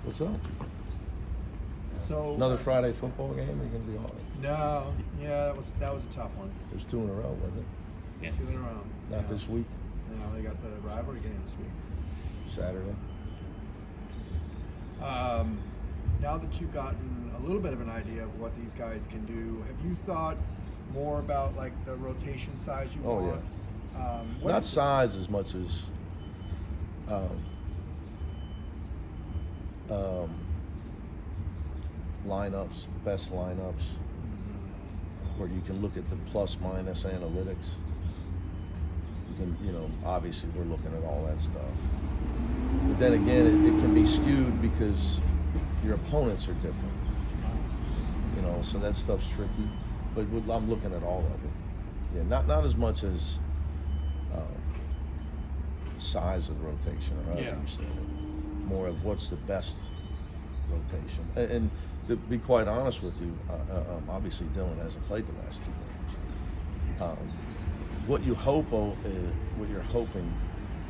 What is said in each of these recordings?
What's up? So Another Friday football game? Are you gonna be on it? No, yeah, that was a tough one. There's 2 in a row, wasn't it? Yes. 2 in a row. Not this week. No, they got the rivalry game this week. Saturday. Now that you've gotten a little bit of an idea of what these guys can do, have you thought more about like the rotation size you want? Yeah. Not size as much as lineups, best lineups, where you can look at the plus minus analytics. You can, obviously we're looking at all that stuff. But then again, it can be skewed because your opponents are different. So that stuff's tricky. But I'm looking at all of it. Yeah, not as much as size of the rotation or however you say it. More of what's the best rotation. And to be quite honest with you, obviously Dylan hasn't played the last 2 games. What you're hoping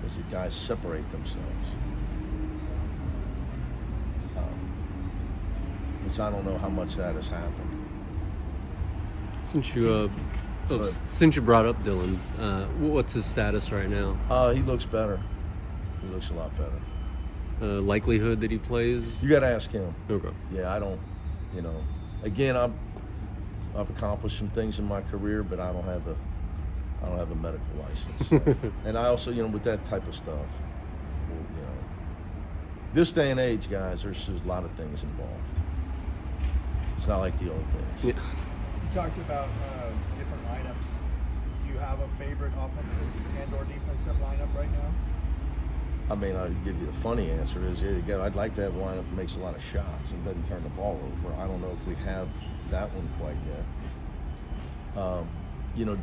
is that guys separate themselves. Which I don't know how much that has happened. Since you brought up Dylan, what's his status right now? He looks better. He looks a lot better. Likelihood that he plays? You got to ask him. Okay. Yeah, I don't. Again, I've accomplished some things in my career, but I don't have a medical license. So. And I also, with that type of stuff, this day and age, guys, there's a lot of things involved. It's not like the old days. Yeah. You talked about different lineups. Do you have a favorite offensive and/or defensive lineup right now? I mean, I'll give you the funny answer is, I'd like to have a lineup that makes a lot of shots and doesn't turn the ball over. I don't know if we have that one quite yet.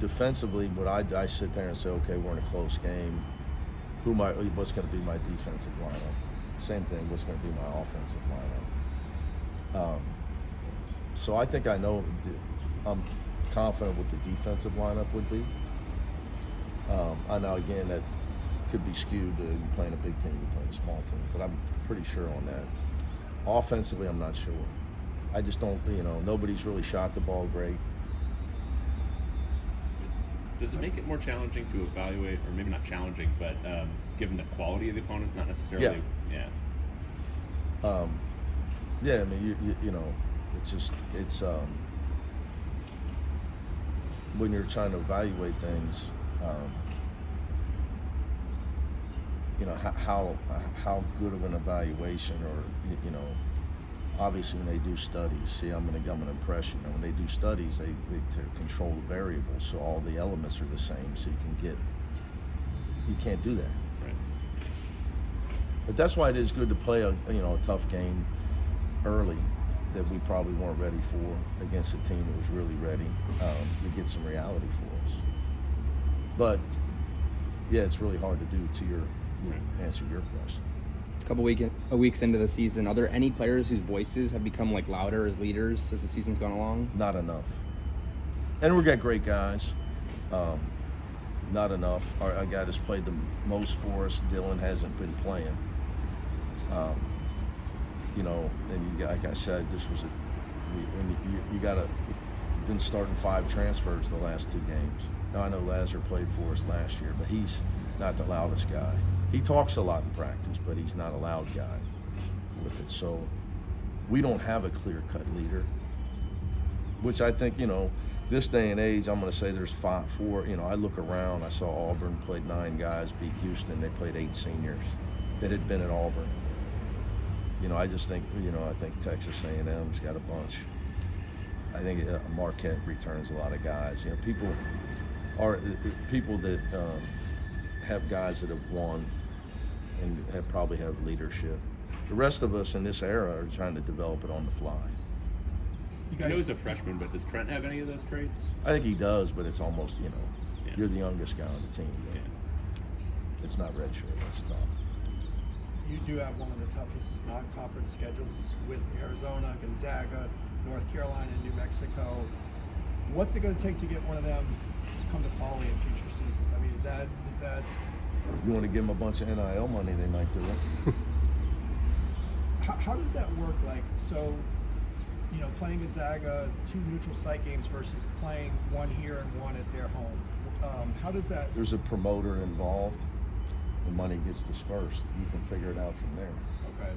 Defensively, but I sit there and say, okay, we're in a close game. What's going to be my defensive lineup? Same thing, what's going to be my offensive lineup? So I think I know, I'm confident what the defensive lineup would be. I know, again, that could be skewed to you playing a big team, you playing a small team, but I'm pretty sure on that. Offensively, I'm not sure. I just don't, nobody's really shot the ball great. Does it make it more challenging to evaluate, or maybe not challenging, but given the quality of the opponents, not necessarily? Yeah. I mean, it's when you're trying to evaluate things, how good of an evaluation, or obviously when they do studies, see, I'm an impression. And when they do studies, they control the variables, so all the elements are the same, so you can't do that. Right. But that's why it is good to play a tough game early that we probably weren't ready for against a team that was really ready to get some reality for us. But yeah, it's really hard to do to answer your question. A couple weeks into the season, are there any players whose voices have become like louder as leaders as the season's gone along? Not enough. And we've got great guys. Not enough. Our guy that's played the most for us, Dylan, hasn't been playing. And like I said, this was been starting 5 transfers the last 2 games. Now I know Lazar played for us last year, but he's not the loudest guy. He talks a lot in practice, but he's not a loud guy with it. So we don't have a clear-cut leader, which I think, this day and age, I'm going to say there's 4. I look around, I saw Auburn played 9 guys, beat Houston, they played 8 seniors that had been at Auburn. I just think, I think Texas A&M's got a bunch. I think Marquette returns a lot of guys. People that have guys that have won and probably have leadership. The rest of us in this era are trying to develop it on the fly. I know he's a freshman, but does Trent have any of those traits? I think he does, but it's almost, you're the youngest guy on the team. Yeah. It's not redshirt, that's tough. You do have one of the toughest non-conference schedules with Arizona, Gonzaga, North Carolina, and New Mexico. What's it going to take to get one of them to come to Poly in future seasons? I mean, is that? You want to give them a bunch of NIL money, they might do it. How does that work? Like, so, you know, playing Gonzaga, 2 neutral site games versus playing one here and one at their home. How does that? There's a promoter involved. The money gets dispersed. You can figure it out from there. Okay.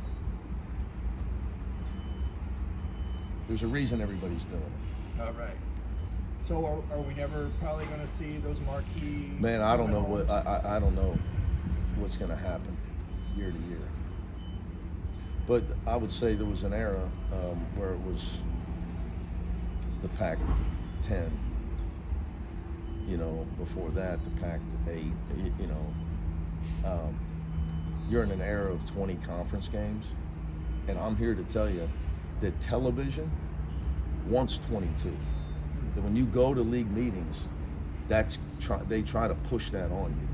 There's a reason everybody's doing it. All right. So are we never probably going to see those marquee? Man, I don't know home what homes? I don't know what's going to happen year to year. But I would say there was an era where it was the Pac-10. You know, before that, the Pac-8. You know, you're in an era of 20 conference games, and I'm here to tell you that television wants 22. That when you go to league meetings, they try to push that on you,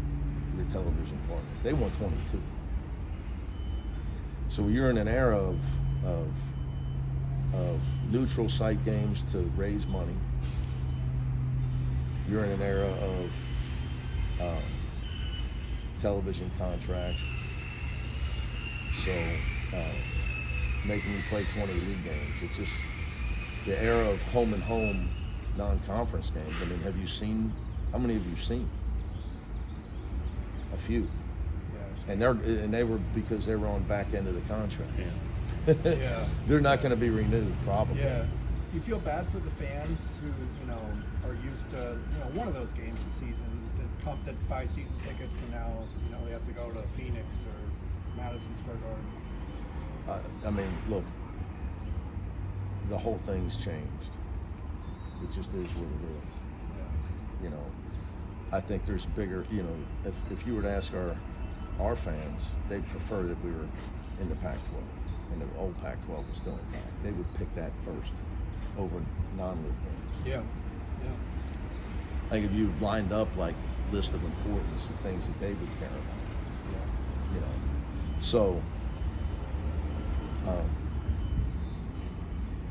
your television partners. They want 22. So you're in an era of neutral site games to raise money. You're in an era of television contracts. So making you play 20 league games. It's just the era of home and home non-conference games. I mean, how many have you seen? A few. Yeah. And they were because they were on back end of the contract. Yeah. Yeah. They're not going to be renewed, probably. Yeah. You feel bad for the fans who, you know, are used to, you know, one of those games a season that buy season tickets, and now, you know, they have to go to Phoenix or Madison Square Garden. I mean, look, the whole thing's changed. It just is what it is. Yeah. You know, I think there's bigger, you know, if you were to ask our fans, they'd prefer that we were in the Pac-12 and the old Pac-12 was still intact. They would pick that first over non-league games. Yeah. Yeah. I think if you lined up like list of importance of things that they would care about, Yeah. you know. So,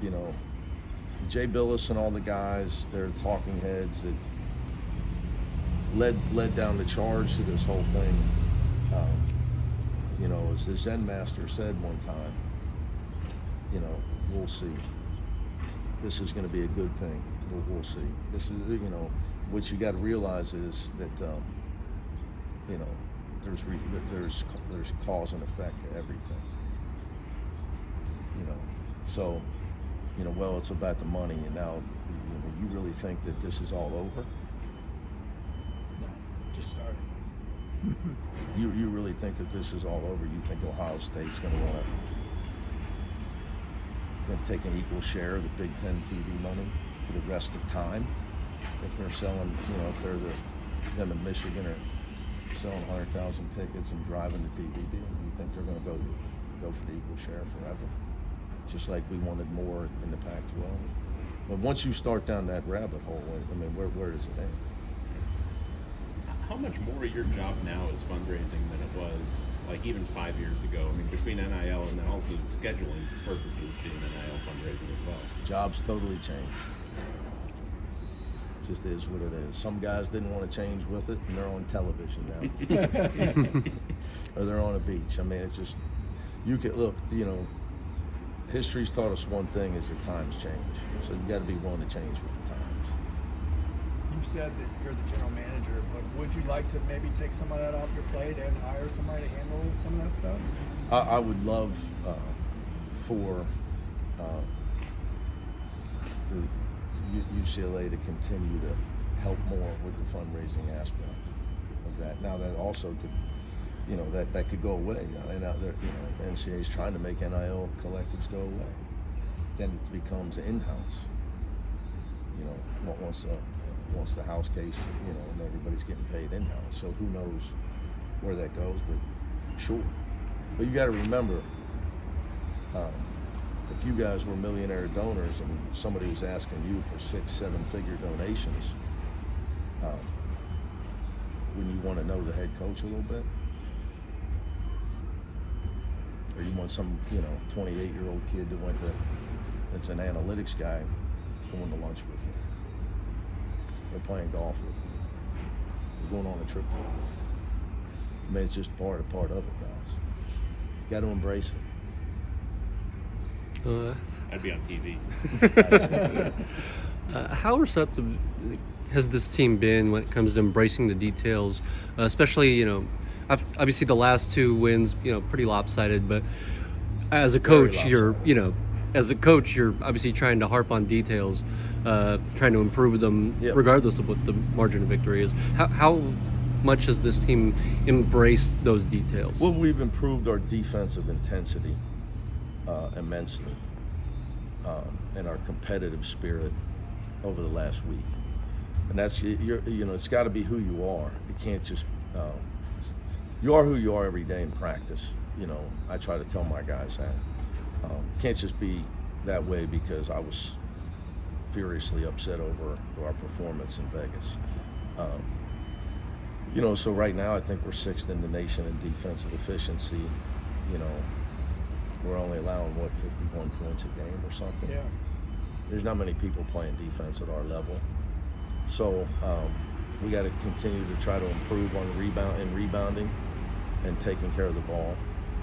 you know, Jay Billis and all the guys, they're talking heads that led down the charge to this whole thing. You know, as the Zen master said one time, you know, we'll see. This is going to be a good thing. We'll see. This is, you know, what you got to realize is that, you know, there's cause and effect to everything. You know, so, you know, well, it's about the money, and now, you really think that this is all over? No, just starting. You really think that this is all over? You think Ohio State's going to take an equal share of the Big Ten TV money for the rest of time? If they're selling, you know, if them in Michigan are selling 100,000 tickets and driving the TV deal, you think they're going to go for the equal share forever? Just like we wanted more in the Pac-12. But once you start down that rabbit hole, I mean, where does it end? How much more your job now is fundraising than it was like even 5 years ago? I mean, between NIL and then also scheduling purposes being NIL fundraising as well. Job's totally changed. It just is what it is. Some guys didn't want to change with it, and they're on television now. Or they're on a beach. I mean, it's just, you could look, you know, history's taught us one thing is that times change. So you got to be willing to change with the times. You've said that you're the general manager, but would you like to maybe take some of that off your plate and hire somebody to handle some of that stuff? I would love for the UCLA to continue to help more with the fundraising aspect of that. Now that also could, you know, that could go away. And now the NCAA is trying to make NIL collectives go away. Then it becomes in-house. You know, once the house case, you know, and everybody's getting paid in-house. So who knows where that goes, but sure. But you got to remember, if you guys were millionaire donors and somebody was asking you for 6-7 figure donations, wouldn't you want to know the head coach a little bit? Or you want some, you know, 28-year-old kid that's an analytics guy going to lunch with you. They're playing golf with you. They're going on a trip with you. I mean, it's just part of it, guys. You got to embrace it. I'd be on TV. How receptive has this team been when it comes to embracing the details, especially, obviously the last 2 wins, pretty lopsided, but as a coach, you're obviously trying to harp on details, trying to improve them, Yep. regardless of what the margin of victory is. How much has this team embraced those details? Well, we've improved our defensive intensity immensely, and our competitive spirit over the last week. And that's it's got to be who you are. It can't just you are who you are every day in practice. I try to tell my guys that. Can't just be that way because I was furiously upset over our performance in Vegas. So right now I think we're 6th in the nation in defensive efficiency. We're only allowing 51 points a game or something. Yeah. There's not many people playing defense at our level. So we got to continue to try to improve on rebounding and taking care of the ball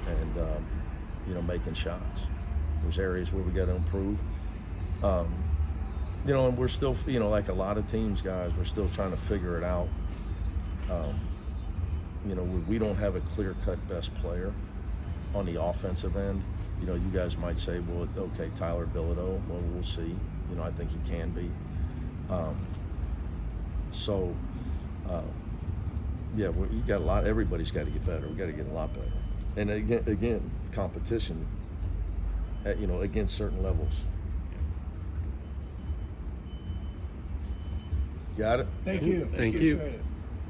and making shots. There's areas where we got to improve. And we're still, like a lot of teams, guys, we're still trying to figure it out. We don't have a clear-cut best player on the offensive end. You guys might say, well, okay, Tyler Bilodeau. Well, we'll see. I think he can be. You got a lot. Everybody's got to get better. We got to get a lot better. And again, competition. Against certain levels. Got it? Thank you. Thank you. Appreciate it.